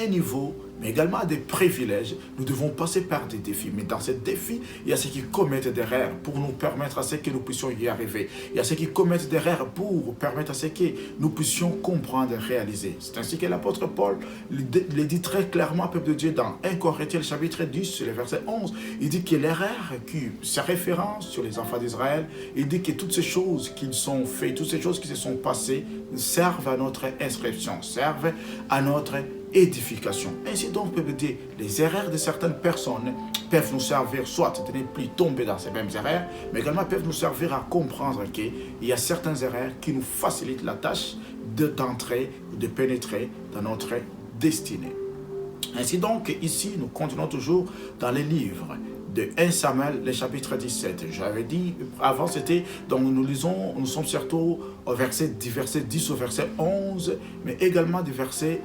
Un niveau, mais également à des privilèges, nous devons passer par des défis. Mais dans ces défis, il y a ceux qui commettent des erreurs pour nous permettre à ce que nous puissions y arriver. Il y a ceux qui commettent des erreurs pour permettre à ce que nous puissions comprendre et réaliser. C'est ainsi que l'apôtre Paul le dit très clairement au peuple de Dieu dans 1 Corinthiens chapitre 10, le verset 11. Il dit que l'erreur, sa référence sur les enfants d'Israël, il dit que toutes ces choses qu'ils ont faites, toutes ces choses qui se sont passées, servent à notre inscription, servent à notre édification. Ainsi donc, peut dire, les erreurs de certaines personnes peuvent nous servir soit de ne plus tomber dans ces mêmes erreurs, mais également peuvent nous servir à comprendre qu'il y a certaines erreurs qui nous facilitent la tâche d'entrer, de pénétrer dans notre destinée. Ainsi donc, ici, nous continuons toujours dans les livres de 1 Samuel, le chapitre 17. J'avais dit, avant c'était, donc nous sommes surtout au verset 10 au verset 11, mais également du verset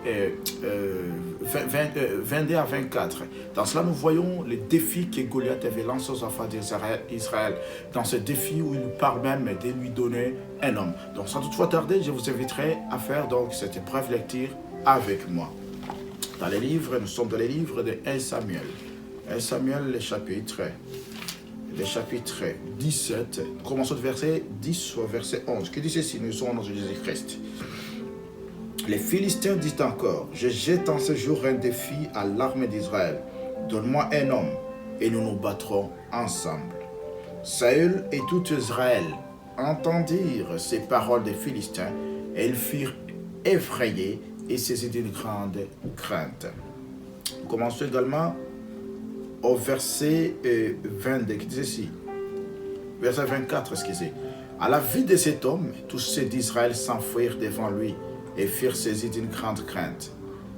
22 à 24. Dans cela, nous voyons les défis que Goliath avait lancés aux enfants d'Israël. Dans ce défi où il parle même de lui donner un homme. Donc sans toutefois tarder, je vous inviterai à faire donc cette brève lecture avec moi. Dans les livres, nous sommes dans les livres de 1 Samuel. 1 Samuel, le chapitre 17, commençons du verset 10 au verset 11, qui dit ceci, nous sommes dans Jésus-Christ. Les Philistins disent encore, je jette en ce jour un défi à l'armée d'Israël. Donne-moi un homme et nous nous battrons ensemble. Saül et tout Israël entendirent ces paroles des Philistins et ils furent effrayés et saisi d'une grande crainte. Commençons également au verset 22, qui dit ceci. Verset 24, excusez. À la vue de cet homme, tous ceux d'Israël s'enfuirent devant lui et furent saisis d'une grande crainte.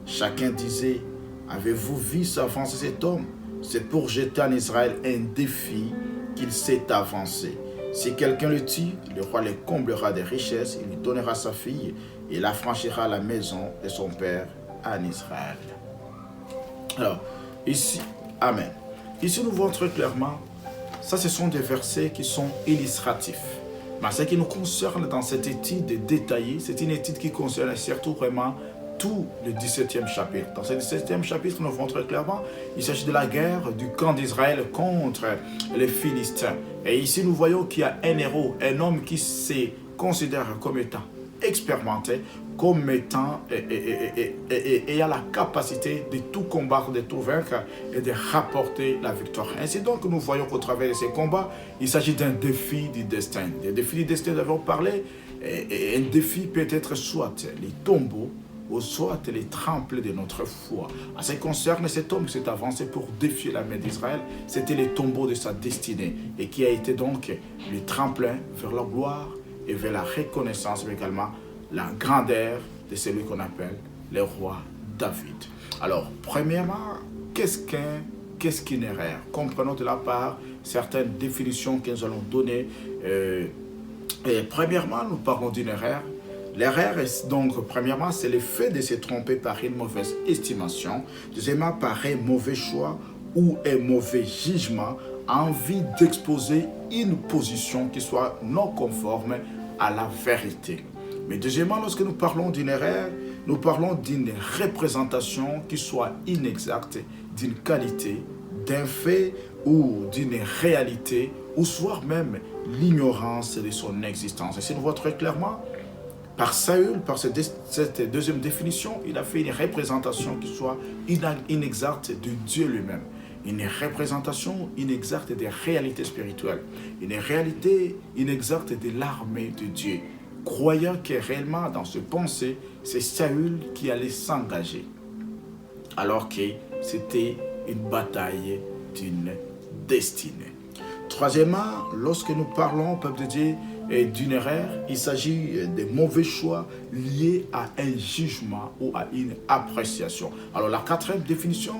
Chacun disait, avez-vous vu s'avancer cet homme? C'est pour jeter en Israël un défi qu'il s'est avancé. Si quelqu'un le tue, le roi le comblera de richesses, il lui donnera sa fille et il affranchira la maison de son père en Israël. Alors, ici, Amen. Ici, nous voyons très clairement, ça, ce sont des versets qui sont illustratifs. Mais ce qui nous concerne dans cette étude détaillée, c'est une étude qui concerne surtout vraiment tout le 17e chapitre. Dans ce 17e chapitre, nous voyons très clairement, il s'agit de la guerre du camp d'Israël contre les Philistins. Et ici, nous voyons qu'il y a un héros, un homme qui se considère comme étant expérimenté, comme étant et a la capacité de tout combattre, de tout vaincre et de rapporter la victoire. Ainsi donc, nous voyons qu'au travers de ces combats, il s'agit d'un défi du destin. Des défis du destin, nous avons parlé, et un défi peut être soit les tombeaux, ou soit les tremplins de notre foi. En ce qui concerne cet homme qui s'est avancé pour défier la main d'Israël, c'était les tombeaux de sa destinée, et qui a été donc le tremplin vers la gloire et vers la reconnaissance, mais également la grandeur de celui qu'on appelle le roi David. Alors, premièrement, qu'est-ce qu'une erreur? Comprenons de la part certaines définitions que nous allons donner. Premièrement, nous parlons d'une erreur. L'erreur, donc, premièrement, c'est le fait de se tromper par une mauvaise estimation. Deuxièmement, par un mauvais choix ou un mauvais jugement, envie d'exposer une position qui soit non conforme à la vérité. Mais deuxièmement, lorsque nous parlons d'une erreur, nous parlons d'une représentation qui soit inexacte d'une qualité, d'un fait ou d'une réalité, ou soit même l'ignorance de son existence. Et si nous voyons très clairement, par Saül, par cette deuxième définition, il a fait une représentation qui soit inexacte de Dieu lui-même. Une représentation inexacte des réalités spirituelles. Une réalité inexacte de l'armée de Dieu. Croyant que réellement dans ce pensée, c'est Saül qui allait s'engager. Alors que c'était une bataille d'une destinée. Troisièmement, lorsque nous parlons, peuple de Dieu, d'une erreur, il s'agit de mauvais choix liés à un jugement ou à une appréciation. Alors la quatrième définition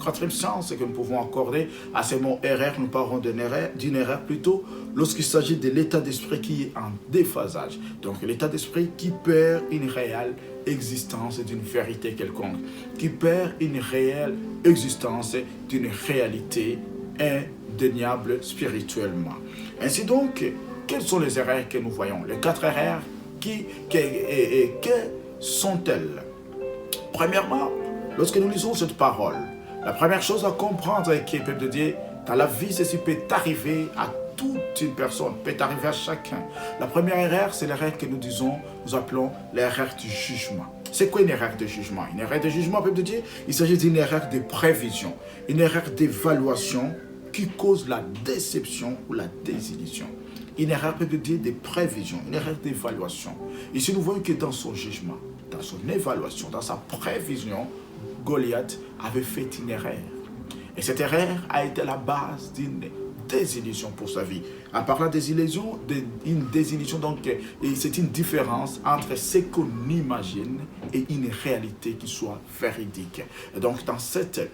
quatrième sens que nous pouvons accorder à ces mots erreur, nous parlons d'une erreur plutôt lorsqu'il s'agit de l'état d'esprit qui est en déphasage. Donc l'état d'esprit qui perd une réelle existence d'une vérité quelconque, qui perd une réelle existence d'une réalité indéniable spirituellement. Ainsi donc, quelles sont les erreurs que nous voyons? Les 4 erreurs, que sont-elles? Premièrement, lorsque nous lisons cette parole, la première chose à comprendre est que le peuple de Dieu, dans la vie, ceci peut arriver à toute une personne, peut arriver à chacun. La première erreur, c'est l'erreur que nous appelons l'erreur du jugement. C'est quoi une erreur de jugement? Une erreur de jugement, peuple de Dieu, il s'agit d'une erreur de prévision, une erreur d'évaluation qui cause la déception ou la désillusion. Une erreur, peuple de Dieu, de prévision, une erreur d'évaluation. Ici, nous voyons que dans son jugement, dans son évaluation, dans sa prévision, Goliath avait fait une erreur. Et cette erreur a été la base d'une désillusion pour sa vie. En parlant des illusions, une désillusion, donc, c'est une différence entre ce qu'on imagine et une réalité qui soit véridique. Et donc, dans cette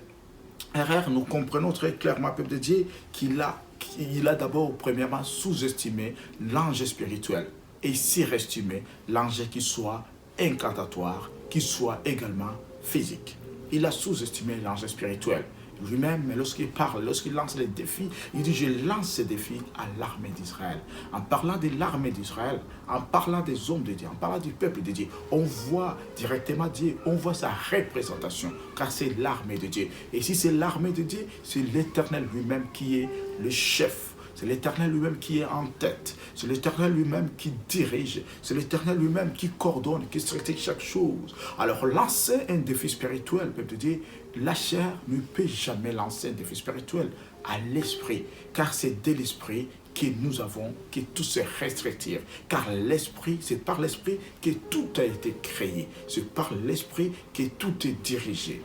erreur, nous comprenons très clairement, peuple de Dieu, qu'il a d'abord, premièrement, sous-estimé l'ange spirituel et surestimé l'ange qui soit incantatoire, qui soit également physique. Il a sous-estimé l'ange spirituel. Lui-même, lorsqu'il parle, lorsqu'il lance les défis, il dit « Je lance ces défis à l'armée d'Israël ». En parlant de l'armée d'Israël, en parlant des hommes de Dieu, en parlant du peuple de Dieu, on voit directement Dieu, on voit sa représentation, car c'est l'armée de Dieu. Et si c'est l'armée de Dieu, c'est l'Éternel lui-même qui est le chef. C'est l'Éternel lui-même qui est en tête. C'est l'Éternel lui-même qui dirige. C'est l'Éternel lui-même qui coordonne, qui stratégie chaque chose. Alors, lancer un défi spirituel, peuple de Dieu, la chair ne peut jamais lancer un défi spirituel à l'esprit. Car c'est de l'esprit que nous avons, que tout se restrictive. Car l'esprit, c'est par l'esprit que tout a été créé. C'est par l'esprit que tout est dirigé.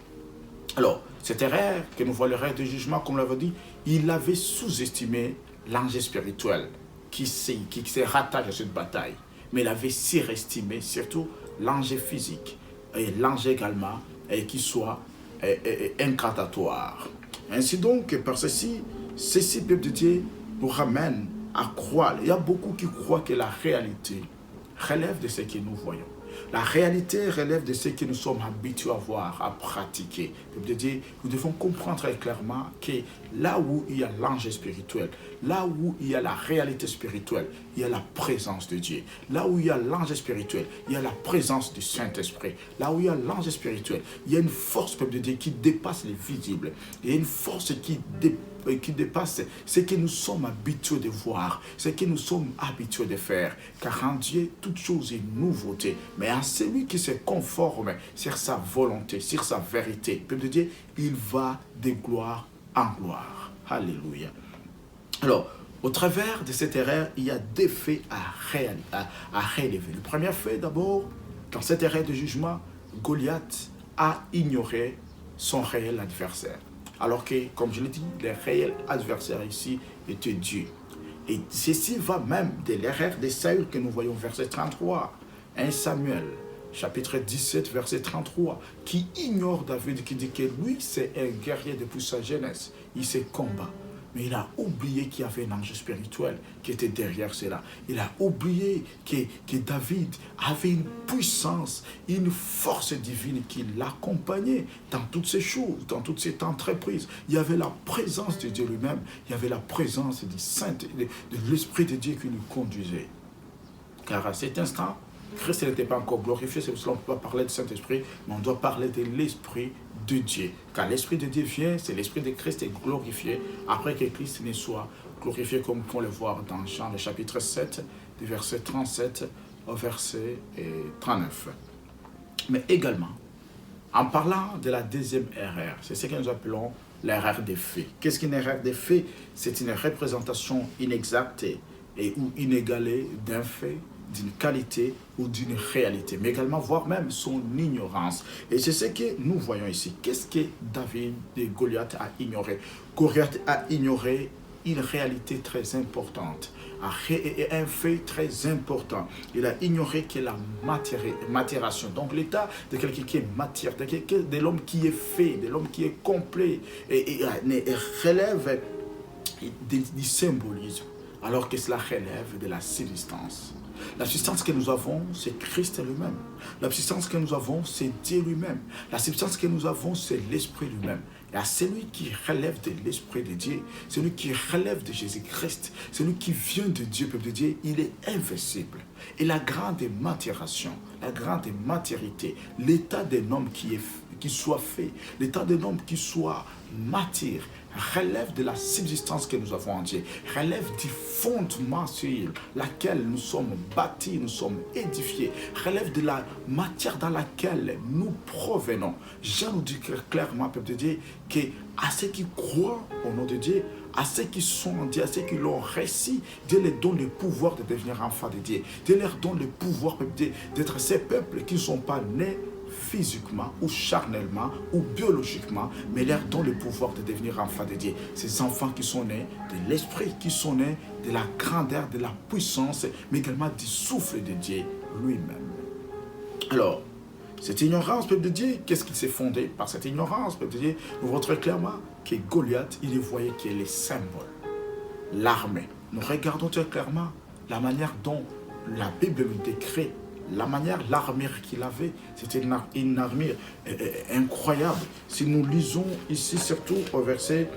Alors, cette erreur que nous voyons l'erreur de jugement, comme on l'avait dit, il avait sous-estimé l'ange spirituel qui se rattache à cette bataille. Mais il avait surestimé surtout l'ange physique et l'ange également qui soit incantatoire. Ainsi donc, par ceci, peuple de Dieu, nous ramène à croire. Il y a beaucoup qui croient que la réalité relève de ce que nous voyons. La réalité relève de ce que nous sommes habitués à voir, à pratiquer. Peuple de Dieu, nous devons comprendre très clairement que là où il y a l'ange spirituel, là où il y a la réalité spirituelle, il y a la présence de Dieu. Là où il y a l'ange spirituel, il y a la présence du Saint-Esprit. Là où il y a l'ange spirituel, il y a une force, peuple de Dieu, qui dépasse les visibles. Il y a une force qui dépasse ce que nous sommes habitués de voir, ce que nous sommes habitués de faire. Car en Dieu, toute chose est nouveauté. Mais en celui qui se conforme sur sa volonté, sur sa vérité, peuple de Dieu, il va de gloire en gloire. Alléluia. Alors, au travers de cette erreur, il y a deux faits à relever. Le premier fait, d'abord, dans cette erreur de jugement, Goliath a ignoré son réel adversaire. Alors que, comme je l'ai dit, le réel adversaire ici était Dieu. Et ceci va même de l'erreur de Saül que nous voyons, verset 33. 1 Samuel, chapitre 17, verset 33, qui ignore David, qui dit que lui, c'est un guerrier depuis sa jeunesse. Il se combat. Mais il a oublié qu'il y avait un ange spirituel qui était derrière cela. Il a oublié que David avait une puissance, une force divine qui l'accompagnait dans toutes ces choses, dans toute cette entreprise. Il y avait la présence de Dieu lui-même, il y avait la présence du Saint, de l'Esprit de Dieu qui nous conduisait. Car à cet instant, Christ n'était pas encore glorifié, c'est pour cela qu'on ne peut pas parler du Saint-Esprit, mais on doit parler de l'Esprit de Dieu. Car l'Esprit de Dieu vient, c'est l'Esprit de Christ est glorifié, après que Christ ne soit glorifié, comme on peut le voir dans Jean, le chapitre 7, du verset 37 au verset 39. Mais également, en parlant de la deuxième erreur, c'est ce que nous appelons l'erreur des faits. Qu'est-ce qu'une erreur des faits? C'est une représentation inexacte ou inégalée d'un fait, d'une qualité ou d'une réalité, mais également voire même son ignorance. Et c'est ce que nous voyons ici. Qu'est-ce que David et Goliath a ignoré? Goliath a ignoré une réalité très importante, un fait très important. Il a ignoré que la matération, donc l'état de quelqu'un qui est matière, de l'homme qui est fait, de l'homme qui est complet, et relève du symbolisme, alors que cela relève de la subsistance. La substance que nous avons, c'est Christ lui-même. La substance que nous avons, c'est Dieu lui-même. La substance que nous avons, c'est l'Esprit lui-même. Et à celui qui relève de l'Esprit de Dieu, celui qui relève de Jésus-Christ, celui qui vient de Dieu, peuple de Dieu, il est invincible. Et la grande matération, la grande matérité, l'état d'un homme qui soit fait, l'état d'un homme qui soit matière, relève de la subsistance que nous avons en Dieu, relève du fondement sur laquelle nous sommes bâtis, nous sommes édifiés, relève de la matière dans laquelle nous provenons. Jean nous dit clairement, peuple de Dieu, que à ceux qui croient au nom de Dieu, à ceux qui sont en Dieu, à ceux qui l'ont réussi, Dieu leur donne le pouvoir de devenir enfants de Dieu. Dieu leur donne le pouvoir, peuple de Dieu, d'être ces peuples qui ne sont pas nés physiquement ou charnellement ou biologiquement, mais leur donne le pouvoir de devenir enfants de Dieu. Ces enfants qui sont nés de l'esprit, qui sont nés de la grandeur, de la puissance, mais également du souffle de Dieu lui-même. Alors, cette ignorance, peuple de Dieu, qu'est-ce qui s'est fondé par cette ignorance, peuple de Dieu? Nous voyons très clairement que Goliath, il voyait qu'il est les symboles, l'armée. Nous regardons très clairement la manière dont la Bible nous décrit la manière, l'armure qu'il avait, c'était une armure incroyable. Si nous lisons ici, surtout au verset,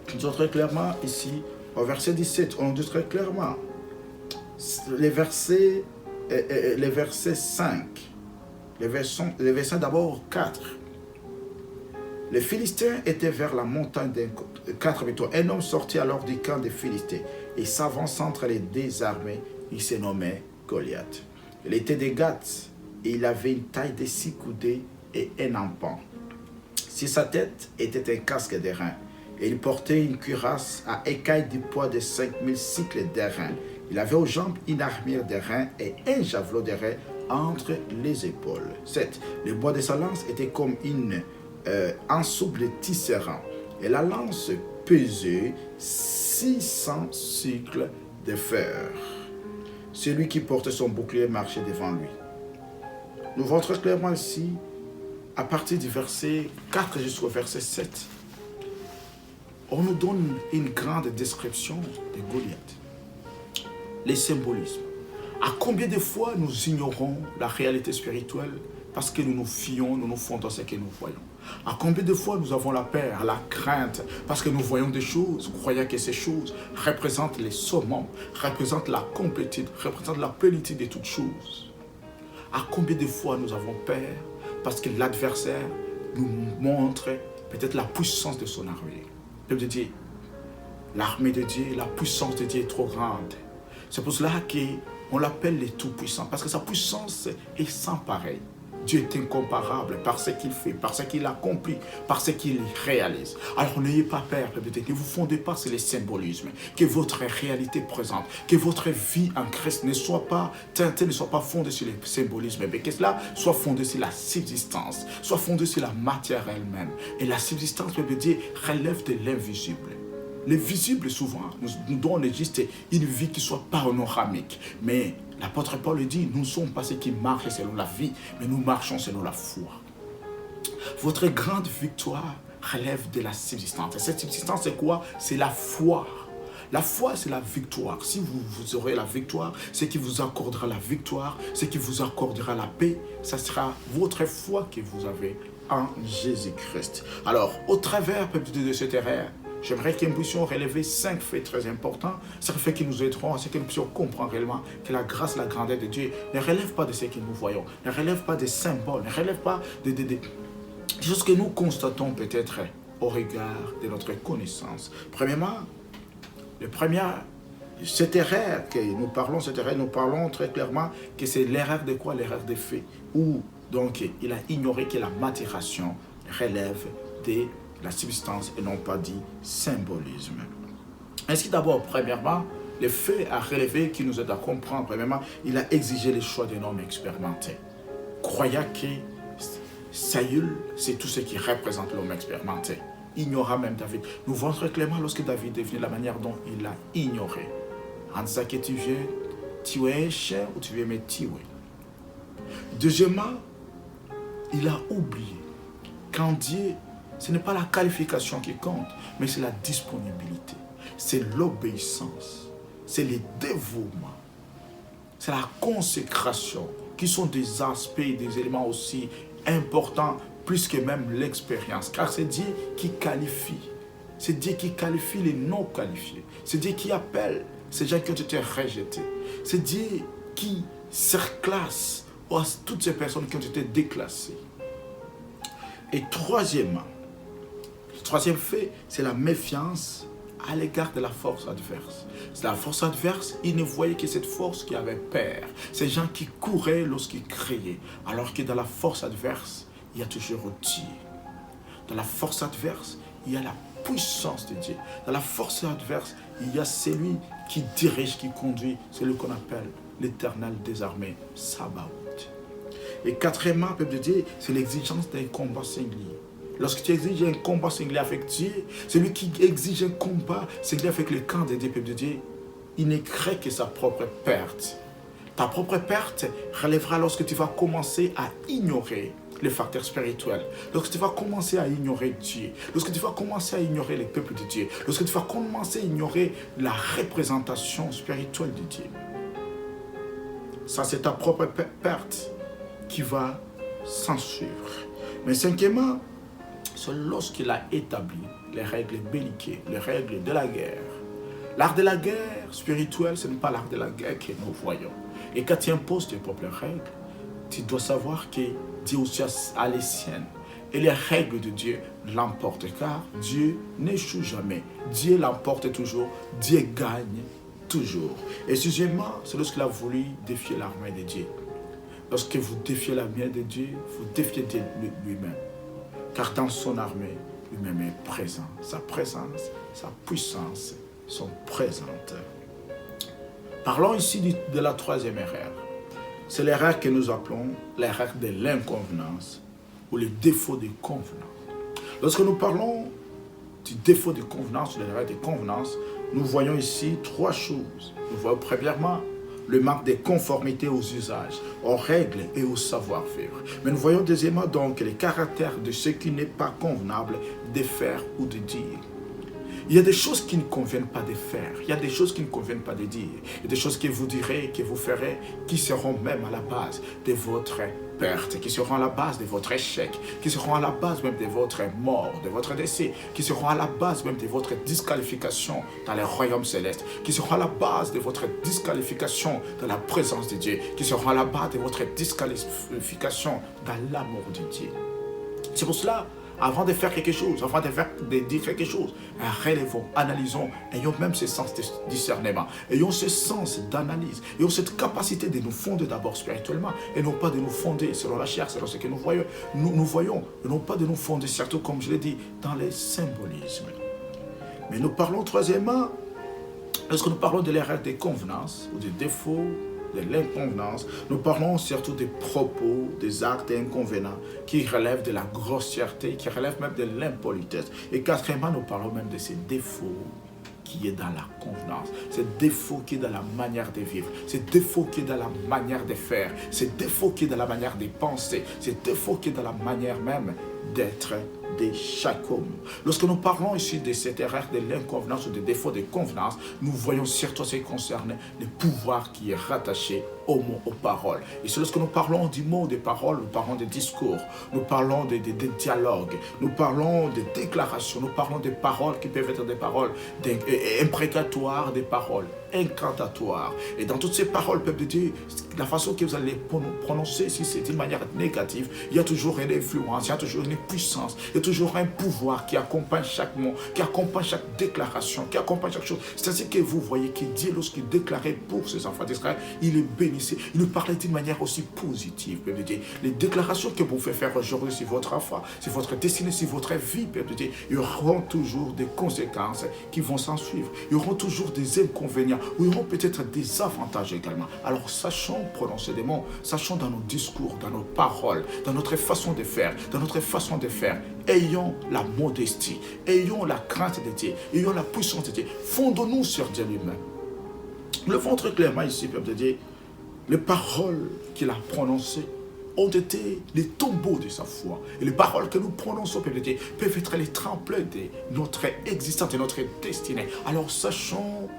nous disons très clairement ici, au verset 17, on dit très clairement, les versets 5, les versets d'abord 4. Les Philistins étaient vers la montagne d'un 4 victoires. Un homme sortit alors du camp des Philistins et s'avançant entre les deux armées, il se nommait Goliath. Il était de Gath et il avait une taille de 6 coudées et un empan. Sur sa tête était un casque d'airain et il portait une cuirasse à écailles du poids de 5000 cycles d'airain. Il avait aux jambes une armure d'airain et un javelot d'airain entre les épaules. 7. Le bois de sa lance était comme un souple tisserand et la lance pesait 600 cycles de fer. Celui qui portait son bouclier marchait devant lui. Nous voyons très clairement ici, à partir du verset 4 jusqu'au verset 7, on nous donne une grande description de Goliath. Les symbolismes. À combien de fois nous ignorons la réalité spirituelle parce que nous nous fions, nous nous fondons dans ce que nous voyons. À combien de fois nous avons la peur, la crainte, parce que nous voyons des choses, croyant que ces choses représentent les summums, représentent la complétude, représentent la plénitude de toutes choses. À combien de fois nous avons peur, parce que l'adversaire nous montre peut-être la puissance de son armée. Peuple de Dieu, l'armée de Dieu, la puissance de Dieu est trop grande. C'est pour cela qu'on l'appelle le Tout-Puissant, parce que sa puissance est sans pareil. Dieu est incomparable par ce qu'il fait, par ce qu'il accomplit, par ce qu'il réalise. Alors n'ayez pas peur, peuple de Dieu, ne vous fondez pas sur les symbolismes, que votre réalité présente, que votre vie en Christ ne soit pas teintée, ne soit pas fondée sur les symbolismes, mais que cela soit fondé sur la subsistance, soit fondé sur la matière elle-même. Et la subsistance, peuple de Dieu, relève de l'invisible. Les visibles, souvent, nous donnent juste une vie qui soit panoramique. Mais l'apôtre Paul dit, nous ne sommes pas ceux qui marchent selon la vie, mais nous marchons selon la foi. Votre grande victoire relève de la subsistance. Et cette subsistance, c'est quoi? C'est la foi. La foi, c'est la victoire. Si vous aurez la victoire, ce qui vous accordera la victoire, ce qui vous accordera la paix, ça sera votre foi que vous avez en Jésus-Christ. Alors, au travers de cette erreur, j'aimerais que nous puissions relever 5 faits très importants, 5 faits qui nous aideront à ce que nous puissions comprendre réellement que la grâce, la grandeur de Dieu ne relève pas de ce que nous voyons, ne relève pas des symboles, ne relève pas des choses que nous constatons peut-être au regard de notre connaissance. Premièrement, cette erreur que nous parlons très clairement que c'est l'erreur de quoi? L'erreur des faits, où donc il a ignoré que la matération relève de la substance et non pas dit symbolisme. Ainsi d'abord, premièrement, le fait à relever qui nous aide à comprendre, premièrement, il a exigé le choix d'un homme expérimenté. Croyant que Saül, c'est tout ce qui représente l'homme expérimenté. ignora même David. Nous voyons très clairement lorsque David est venu, la manière dont il l'a ignoré. En disant que tu viens tuer un chien ou tu viens me tuer. Deuxièmement, il a oublié qu'en Dieu, ce n'est pas la qualification qui compte, mais c'est la disponibilité, c'est l'obéissance, c'est le dévouement, c'est la consécration, qui sont des aspects, des éléments aussi importants, plus que même l'expérience, car c'est Dieu qui qualifie. C'est Dieu qui qualifie les non qualifiés. C'est Dieu qui appelle ces gens qui ont été rejetés. C'est Dieu qui surclasse toutes ces personnes qui ont été déclassées. Et troisièmement, le troisième fait, c'est la méfiance à l'égard de la force adverse. C'est la force adverse, ils ne voyaient que cette force qui avait peur. Ces gens qui couraient lorsqu'ils criaient, alors que dans la force adverse, il y a toujours Dieu. Dans la force adverse, il y a la puissance de Dieu. Dans la force adverse, il y a celui qui dirige, qui conduit, celui qu'on appelle l'Éternel des armées, Sabaoth. Et quatrièmement, peuple de Dieu, c'est l'exigence d'un combat singulier. Lorsque tu exiges un combat singulier avec Dieu, celui qui exige un combat singulier avec le camp de Dieu, peuple de Dieu, il ne crée que sa propre perte. Ta propre perte relèvera lorsque tu vas commencer à ignorer les facteurs spirituels, lorsque tu vas commencer à ignorer Dieu, lorsque tu vas commencer à ignorer les peuples de Dieu, lorsque tu vas commencer à ignorer la représentation spirituelle de Dieu. Ça, c'est ta propre perte qui va s'en suivre. Mais cinquièmement, c'est lorsqu'il a établi les règles belliquées, les règles de la guerre. L'art de la guerre spirituelle, ce n'est pas l'art de la guerre que nous voyons. Et quand tu imposes tes propres règles, tu dois savoir que Dieu aussi a les siennes. Et les règles de Dieu l'emportent, car Dieu n'échoue jamais. Dieu l'emporte toujours, Dieu gagne toujours. Et sixièmement, c'est lorsqu'il a voulu défier l'armée de Dieu. Lorsque vous défiez l'armée de Dieu, vous défiez Dieu lui-même. Car dans son armée, lui-même est présent. Sa présence, sa puissance sont présentes. Parlons ici de la troisième erreur. C'est l'erreur que nous appelons l'erreur de l'inconvenance ou le défaut de convenance. Lorsque nous parlons du défaut de convenance ou de l'erreur de convenance, nous voyons ici trois choses. Nous voyons premièrement le manque de conformité aux usages, aux règles et au savoir-vivre. Mais nous voyons deuxièmement donc le caractère de ce qui n'est pas convenable de faire ou de dire. Il y a des choses qui ne conviennent pas de faire. Il y a des choses qui ne conviennent pas de dire. Il y a des choses que vous direz, que vous ferez, qui seront même à la base de votre perte, qui seront à la base de votre échec, qui seront à la base même de votre mort, de votre décès, qui seront à la base même de votre disqualification dans les royaumes célestes, qui seront à la base de votre disqualification dans la présence de Dieu, qui seront à la base de votre disqualification dans l'amour de Dieu. C'est pour cela, avant de faire quelque chose, avant de dire quelque chose, relevons, analysons, ayons même ce sens de discernement, ayons ce sens d'analyse, ayons cette capacité de nous fonder d'abord spirituellement, et non pas de nous fonder selon la chair, selon ce que nous voyons, et non pas de nous fonder, surtout comme je l'ai dit, dans les symbolismes. Mais nous parlons troisièmement, lorsque nous parlons de l'erreur des convenances ou des défauts, de l'inconvenance, nous parlons surtout des propos, des actes inconvénients qui relèvent de la grossièreté, qui relèvent même de l'impolitesse. Et quatrièmement, nous parlons même de ces défauts qui est dans la convenance, ces défauts qui est dans la manière de vivre, ces défauts qui est dans la manière de faire, ces défauts qui est dans la manière de penser, ces défauts qui est dans la manière même d'être de chaque homme. Lorsque nous parlons ici de cette erreur de l'inconvenance ou de défaut de convenance, nous voyons surtout ce qui concerne le pouvoir qui est rattaché aux mots, aux paroles. Et c'est lorsque nous parlons du mot, des paroles, nous parlons des discours, nous parlons des dialogues, nous parlons des déclarations, nous parlons des paroles qui peuvent être des paroles imprécatoires, des paroles incantatoires. Et dans toutes ces paroles, peuple de Dieu, la façon que vous allez prononcer, si c'est d'une manière négative, il y a toujours une influence, il y a toujours une puissance, il y a toujours un pouvoir qui accompagne chaque mot, qui accompagne chaque déclaration, qui accompagne chaque chose. C'est ainsi que vous voyez que Dieu, lorsqu'il déclarait pour ses enfants d'Israël, il les bénissait, il nous parlait d'une manière aussi positive, peuple de Dieu. Les déclarations que vous faites faire aujourd'hui sur votre foi, sur votre destinée, sur votre vie, peuple de Dieu, il y aura toujours des conséquences qui vont s'en suivre. Il y aura toujours des inconvénients, ou il y aura peut-être des avantages également. Alors sachons prononcer des mots, sachons dans nos discours, dans nos paroles, dans notre façon de faire, ayons la modestie, ayons la crainte de Dieu, ayons la puissance de Dieu. Fondons-nous sur Dieu lui-même. Nous le voyons très clairement ici, peuple de Dieu. Les paroles qu'il a prononcées ont été les tombeaux de sa foi. Et les paroles que nous prononçons, peuple de Dieu, peuvent être les tremplins de notre existence, de notre destinée. Alors sachons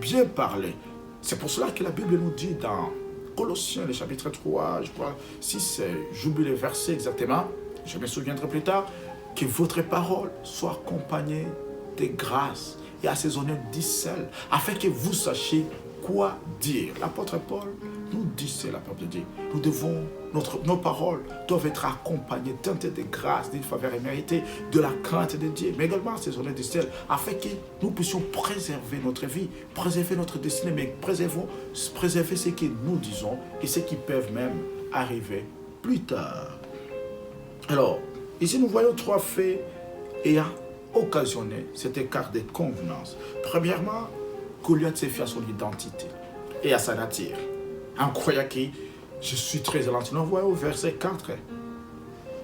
bien parler. C'est pour cela que la Bible nous dit dans Colossiens, le chapitre 3, je crois, 6, j'oublie les versets exactement, je me souviendrai plus tard, que votre parole soit accompagnée de grâce et assaisonnée de sel, afin que vous sachiez quoi dire. L'apôtre Paul nous dit cela, peuple de Dieu. Nous devons, nos paroles doivent être accompagnées teintées de grâce, d'une faveur méritée, de la crainte de Dieu, mais également assaisonnées de sel, afin que nous puissions préserver notre vie, préserver notre destinée, mais préserver ce que nous disons et ce qui peuvent même arriver plus tard. Alors, ici nous voyons 3 faits ayant occasionné cet écart de convenance. Premièrement, Goliath s'est fait à son identité et à sa nature. En croyant que je suis très gentil. Nous voyons au verset 4.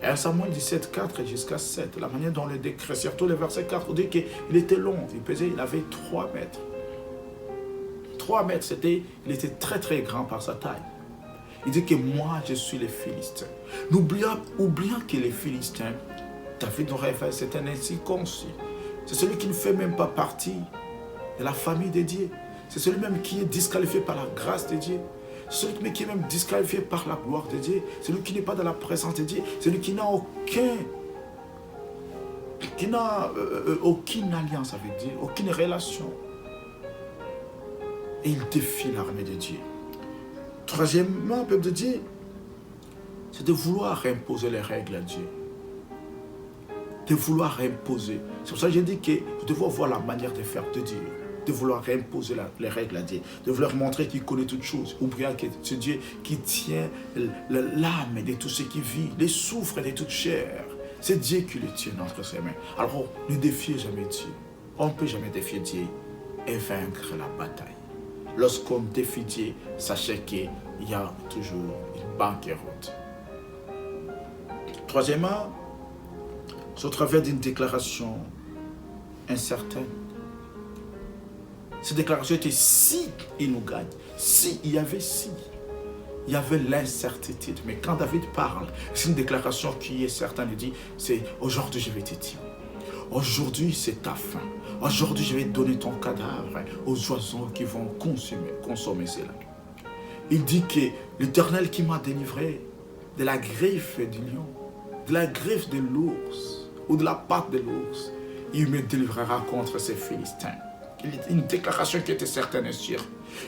1 Samuel 17, 4 jusqu'à 7. La manière dont le décret, surtout le verset 4, on dit qu'il était long. Il avait 3 mètres. 3 mètres, il était très très grand par sa taille. Il dit que moi, je suis les Philistins. Oubliant que les Philistins, David aurait fait, c'est un incirconcis. C'est celui qui ne fait même pas partie de la famille de Dieu. C'est celui même qui est disqualifié par la grâce de Dieu. Celui qui est même disqualifié par la gloire de Dieu. Celui qui n'est pas dans la présence de Dieu. Celui qui n'a aucune alliance avec Dieu, aucune relation. Et il défie l'armée de Dieu. Troisièmement, peuple de Dieu, c'est de vouloir imposer les règles à Dieu. De vouloir imposer. C'est pour ça que j'ai dit que nous devons voir la manière de faire de Dieu. De vouloir imposer les règles à Dieu. De vouloir montrer qu'il connaît toutes choses. Oubliant que c'est Dieu qui tient l'âme de tout ce qui vit, les souffres de toute chair. C'est Dieu qui le tient entre ses mains. Alors, ne défiez jamais Dieu. On ne peut jamais défier Dieu et vaincre la bataille. Lorsqu'on défie Dieu, sachez qu'il y a toujours une banqueroute. Troisièmement, c'est au travers d'une déclaration incertaine. Cette déclaration était si il nous gagne, il y avait l'incertitude. Mais quand David parle, c'est une déclaration qui est certaine. Il dit, c'est aujourd'hui je vais te tuer. Aujourd'hui c'est ta fin. Aujourd'hui je vais donner ton cadavre aux oiseaux qui vont consommer cela. Il dit que l'Éternel qui m'a délivré de la griffe du lion, de la griffe de l'ours ou de la patte de l'ours, il me délivrera contre ces Philistins. Une déclaration qui était certaine et sûre.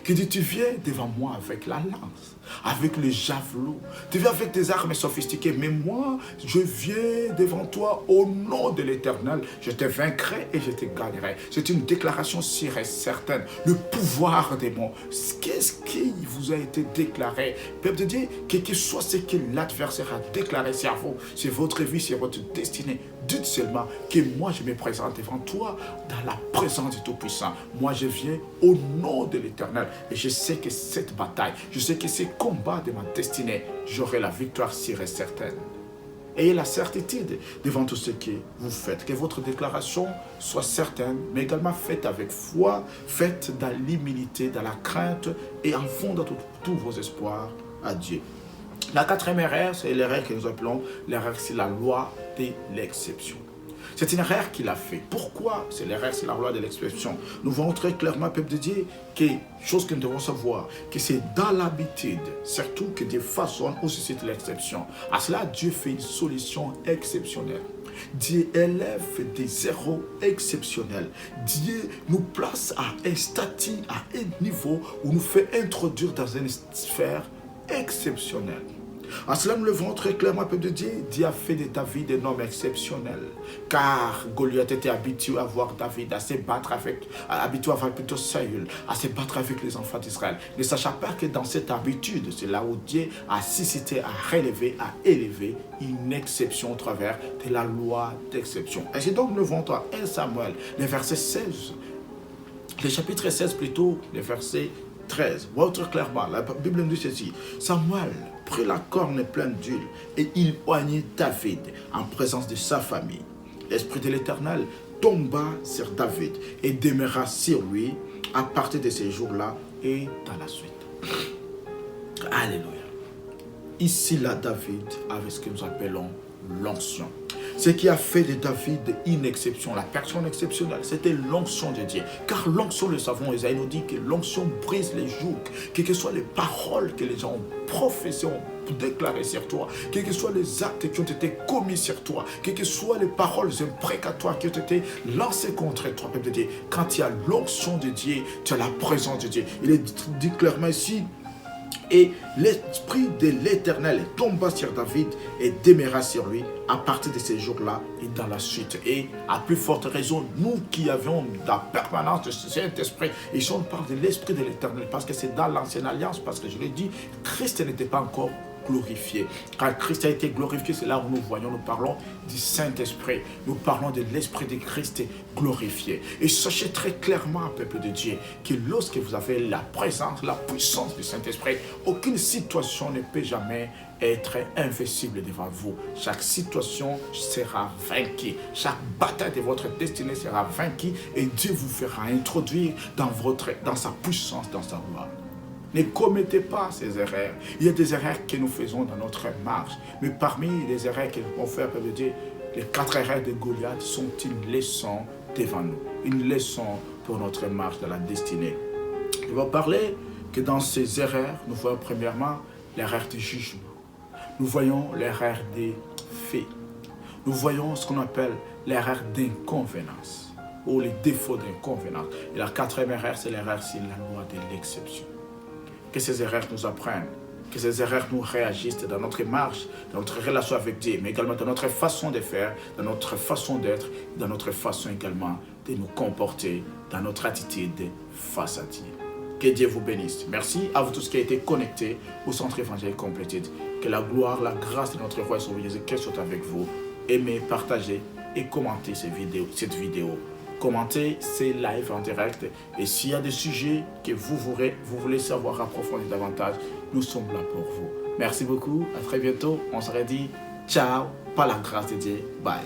Qui dit, tu viens devant moi avec la lance, avec le javelot, tu viens avec des armes sophistiquées, mais moi, je viens devant toi au nom de l'Éternel. Je te vaincrai et je te gagnerai. C'est une déclaration sûre et certaine. Le pouvoir des mots. Qu'est-ce qui vous a été déclaré? Peuple de Dieu, quel que soit ce que l'adversaire a déclaré sur vous, sur votre vie, sur votre destinée, dites seulement que moi, je me présente devant toi dans la présence du Tout-Puissant. Moi, je viens au nom de l'Éternel. Et je sais que cette bataille, je sais que ces combats de ma destinée, j'aurai la victoire sûre et certaine. Ayez la certitude devant tout ce que vous faites. Que votre déclaration soit certaine, mais également faite avec foi, faite dans l'humilité, dans la crainte et en fondant tous vos espoirs à Dieu. La 4e erreur, c'est l'erreur que nous appelons l'erreur, c'est la loi de l'exception. C'est une erreur qu'il a fait. Pourquoi c'est l'erreur, c'est la loi de l'exception? Nous voyons très clairement, peuple de Dieu, que chose que nous devons savoir, que c'est dans l'habitude, surtout que Dieu façonne ou suscite l'exception. À cela, Dieu fait une solution exceptionnelle. Dieu élève des héros exceptionnels. Dieu nous place à un statut, à un niveau où nous fait introduire dans une sphère exceptionnelle. En cela, nous le voyons très clairement, peuple de Dieu. Dieu a fait de David un homme exceptionnel. Car Goliath était habitué à voir David, à se battre avec, habitué à voir plutôt Saül, à se battre avec les enfants d'Israël. Ne sachant pas que dans cette habitude, c'est là où Dieu a suscité, à relever, à élever une exception au travers de la loi d'exception. Et c'est donc nous le voyons dans 1 Samuel, le verset 16, le chapitre 16 plutôt, le verset 13, votre clairement, la Bible nous dit ceci. Samuel prit la corne pleine d'huile et il oignit David en présence de sa famille. L'Esprit de l'Éternel tomba sur David et demeura sur lui à partir de ces jours-là et dans la suite. Alléluia. Ici, là, David avait ce que nous appelons l'onction. Ce qui a fait de David une exception, la personne exceptionnelle, c'était l'onction de Dieu. Car l'onction, le savons, Isaïe nous dit que l'onction brise les jougs, quelles que soient les paroles que les gens ont professées, ont déclarées sur toi, quels que soient les actes qui ont été commis sur toi, quelles que soient les paroles imprécatoires qui ont été lancées contre toi, peuple de Dieu. Quand tu as l'onction de Dieu, tu as la présence de Dieu. Il est dit clairement ici, et l'Esprit de l'Éternel tomba sur David et demeura sur lui à partir de ces jours-là et dans la suite. Et à plus forte raison, nous qui avions la permanence de cet esprit, et si on parle de l'Esprit de l'Éternel, parce que c'est dans l'Ancienne Alliance, parce que je l'ai dit, Christ n'était pas encore glorifié. Quand Christ a été glorifié, c'est là où nous voyons, nous parlons du Saint-Esprit. Nous parlons de l'Esprit de Christ glorifié. Et sachez très clairement, peuple de Dieu, que lorsque vous avez la présence, la puissance du Saint-Esprit, aucune situation ne peut jamais être invincible devant vous. Chaque situation sera vaincue. Chaque bataille de votre destinée sera vaincue et Dieu vous fera introduire dans sa puissance, dans sa gloire. Ne commettez pas ces erreurs. Il y a des erreurs que nous faisons dans notre marche. Mais parmi les erreurs que nous pouvons faire, peuple de Dieu, les 4 erreurs de Goliath sont une leçon devant nous. Une leçon pour notre marche dans la destinée. Je vais parler que dans ces erreurs, nous voyons premièrement l'erreur du jugement. Nous voyons l'erreur des faits. Nous voyons ce qu'on appelle l'erreur d'inconvenance ou les défauts d'inconvenance. Et la 4e erreur, c'est l'erreur sur la loi de l'exception. Que ces erreurs nous apprennent, que ces erreurs nous réagissent dans notre marche, dans notre relation avec Dieu, mais également dans notre façon de faire, dans notre façon d'être, dans notre façon également de nous comporter, dans notre attitude face à Dieu. Que Dieu vous bénisse. Merci à vous tous qui avez été connectés au Centre Évangélique Completed. Que la gloire, la grâce de notre roi et Sauveur Jésus-Christ soit avec vous. Aimez, partagez et commentez cette vidéo. Commentez ces lives en direct. Et s'il y a des sujets que vous voulez savoir approfondir davantage, nous sommes là pour vous. Merci beaucoup. À très bientôt. On se redit ciao. Par la grâce de Dieu. Bye.